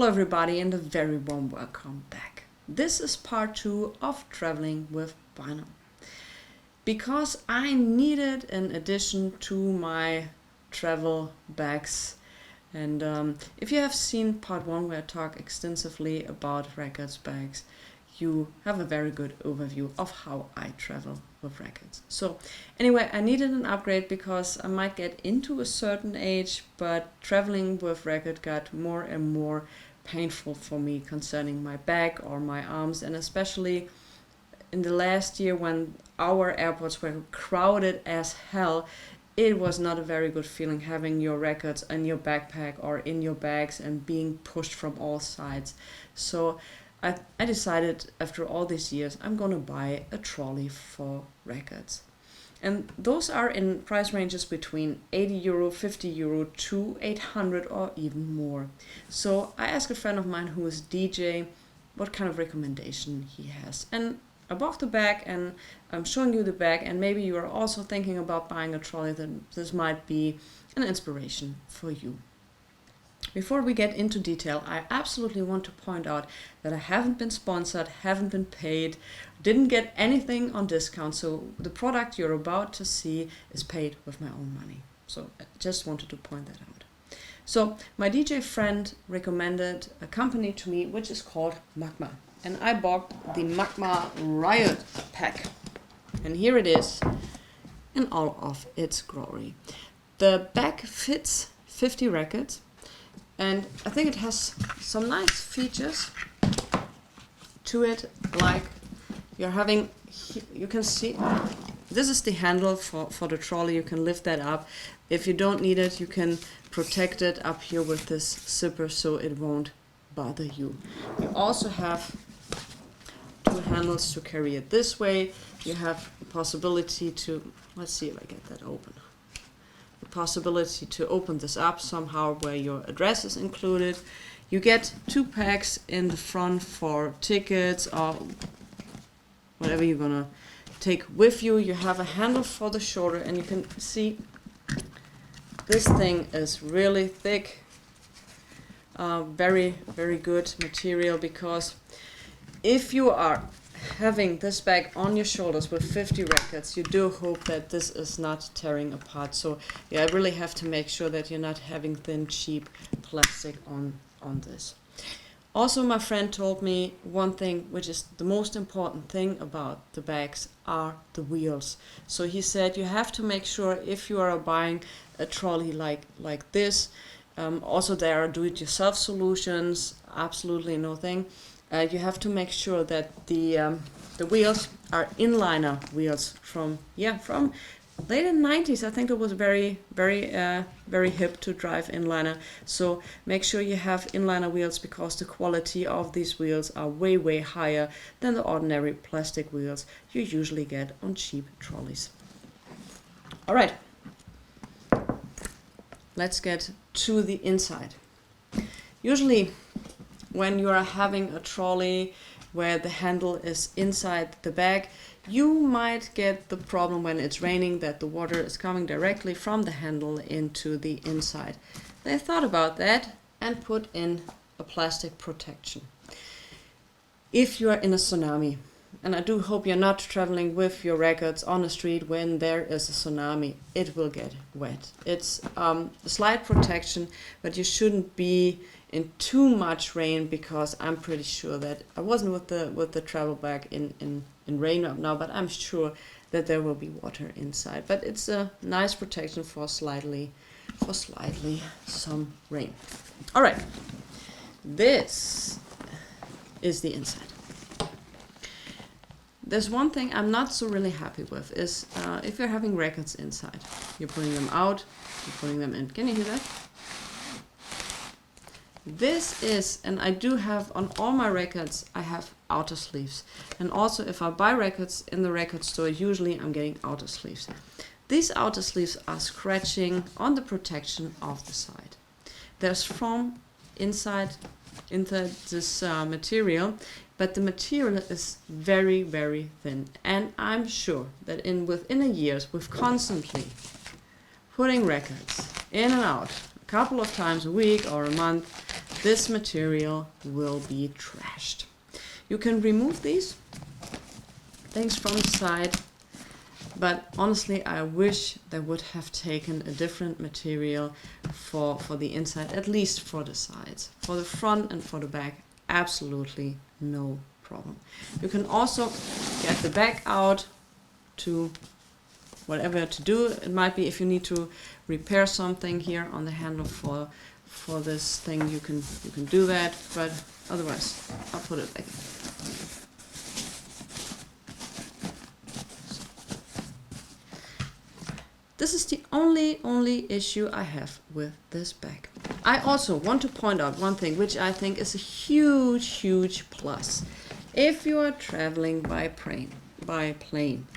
Hello everybody and a very warm welcome back. This is part 2 of traveling with vinyl. Because I needed an addition to my travel bags, and if you have seen part 1 where I talk extensively about records bags, you have a very good overview of how I travel with records. So anyway, I needed an upgrade because I might get into a certain age, but traveling with record got more and more painful for me concerning my back or my arms, and especially in the last year when our airports were crowded as hell. It was not a very good feeling having your records in your backpack or in your bags and being pushed from all sides. So I decided after all these years I'm gonna buy a trolley for records. And those are in price ranges between €80, €50 to 800 or even more. So I asked a friend of mine who is DJ what kind of recommendation he has. And I bought the bag and I'm showing you the bag, and maybe you are also thinking about buying a trolley, then this might be an inspiration for you. Before we get into detail, I absolutely want to point out that I haven't been sponsored, haven't been paid, didn't get anything on discount, so the product you're about to see is paid with my own money. So I just wanted to point that out. So my DJ friend recommended a company to me which is called Magma, and I bought the Magma RIOT pack. And here it is in all of its glory. The bag fits 50 records. And I think it has some nice features to it, like you're having, you can see, this is the handle for the trolley. You can lift that up. If you don't need it, you can protect it up here with this zipper so it won't bother you. You also have 2 handles to carry it this way. You have the possibility to, let's see if I get that open. Possibility to open this up somehow where your address is included. You get 2 packs in the front for tickets or whatever you're gonna take with you. You have a handle for the shoulder, and you can see this thing is really thick, very good material, because if you are having this bag on your shoulders with 50 records, you do hope that this is not tearing apart. So yeah, I really have to make sure that you're not having thin, cheap plastic on this. Also, my friend told me one thing, which is the most important thing about the bags, are the wheels. So he said you have to make sure if you are buying a trolley like this, also there are do-it-yourself solutions, absolutely no thing. You have to make sure that the wheels are inliner wheels from late 90s. I think it was very hip to drive inliner. So make sure you have inliner wheels, because the quality of these wheels are way higher than the ordinary plastic wheels you usually get on cheap trolleys. All right, let's get to the inside. Usually when you are having a trolley where the handle is inside the bag, you might get the problem when it's raining that the water is coming directly from the handle into the inside. They thought about that and put in a plastic protection. If you are in a tsunami, and I do hope you're not traveling with your records on the street when there is a tsunami, it will get wet. It's a slight protection, but you shouldn't be in too much rain, because I'm pretty sure that I wasn't with the travel bag in rain now, but I'm sure that there will be water inside. But it's a nice protection for slightly some rain. All right, this is the inside. There's one thing I'm not so really happy with is if you're having records inside, you're putting them out, you're putting them in. Can you hear that? This is, and I do have on all my records, I have outer sleeves. And also if I buy records in the record store, usually I'm getting outer sleeves. These outer sleeves are scratching on the protection of the side. There's foam inside this material, but the material is very thin. And I'm sure that within a year, with constantly putting records in and out a couple of times a week or a month, this material will be trashed. You can remove these things from the side, but honestly I wish they would have taken a different material for the inside, at least for the sides. For the front and for the back, absolutely no problem. You can also get the back out to whatever to do. It might be if you need to repair something here on the handle for this thing, you can do that, but otherwise I'll put it back. This is the only issue I have with this bag. I also want to point out one thing which I think is a huge plus. If you are traveling by plane,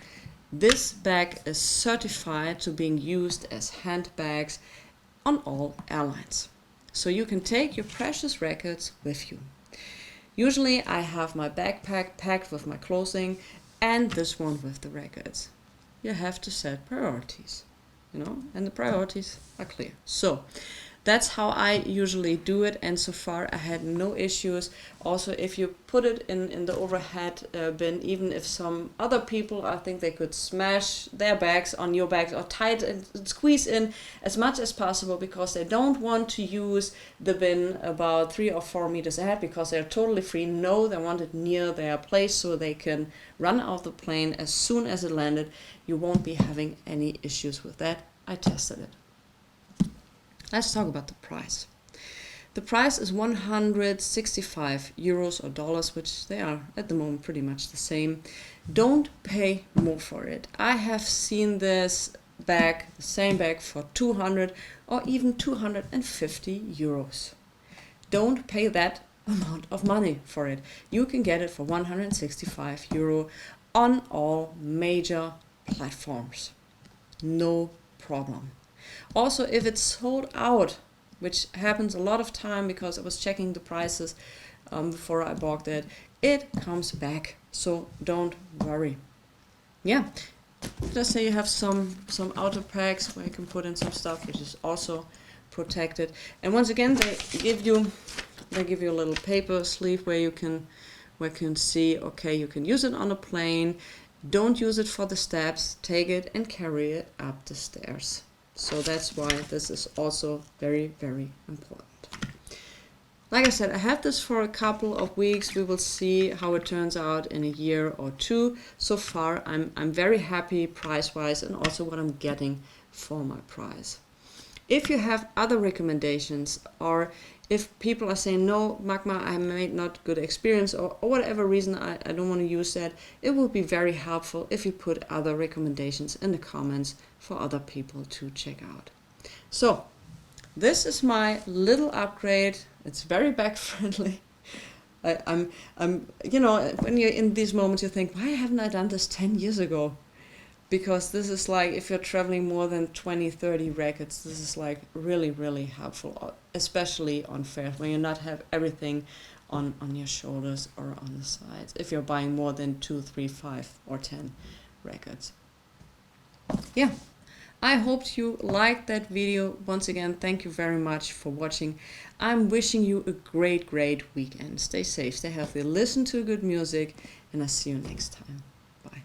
this bag is certified to being used as handbags on all airlines. So you can take your precious records with you. Usually I have my backpack packed with my clothing and this one with the records. You have to set priorities, you know, and the priorities are clear. So that's how I usually do it, and so far I had no issues. Also, if you put it in the overhead bin, even if some other people, I think they could smash their bags on your bags or tie it and squeeze in as much as possible because they don't want to use the bin about 3 or 4 meters ahead because they're totally free. No, they want it near their place so they can run out the plane as soon as it landed. You won't be having any issues with that. I tested it. Let's talk about the price. The price is 165 euros or dollars, which they are at the moment pretty much the same. Don't pay more for it. I have seen this bag, the same bag, for 200 or even 250 euros. Don't pay that amount of money for it. You can get it for 165 euro on all major platforms. No problem. Also, if it's sold out, which happens a lot of time because I was checking the prices before I bought it, it comes back, so don't worry. Yeah, just say you have some outer packs where you can put in some stuff, which is also protected. And once again, they give you a little paper sleeve where you can see, okay, you can use it on a plane. Don't use it for the steps. Take it and carry it up the stairs. So that's why this is also very important. Like I said, I have this for a couple of weeks. We will see how it turns out in a year or two. So far, I'm very happy price-wise and also what I'm getting for my price. If you have other recommendations, or if people are saying, no, Magma, I made not good experience, or whatever reason I don't want to use that, it will be very helpful if you put other recommendations in the comments for other people to check out. So this is my little upgrade. It's very back friendly. I'm you know, when you're in these moments, you think, why haven't I done this 10 years ago? Because this is like, if you're traveling more than 20-30 records, this is like really helpful, especially on fares when you not have everything on your shoulders or on the sides, if you're buying more than 2, 3, 5 or 10 records. Yeah, I hope you liked that video. Once again, thank you very much for watching. I'm wishing you a great weekend. Stay safe, stay healthy, listen to good music, and I'll see you next time. Bye.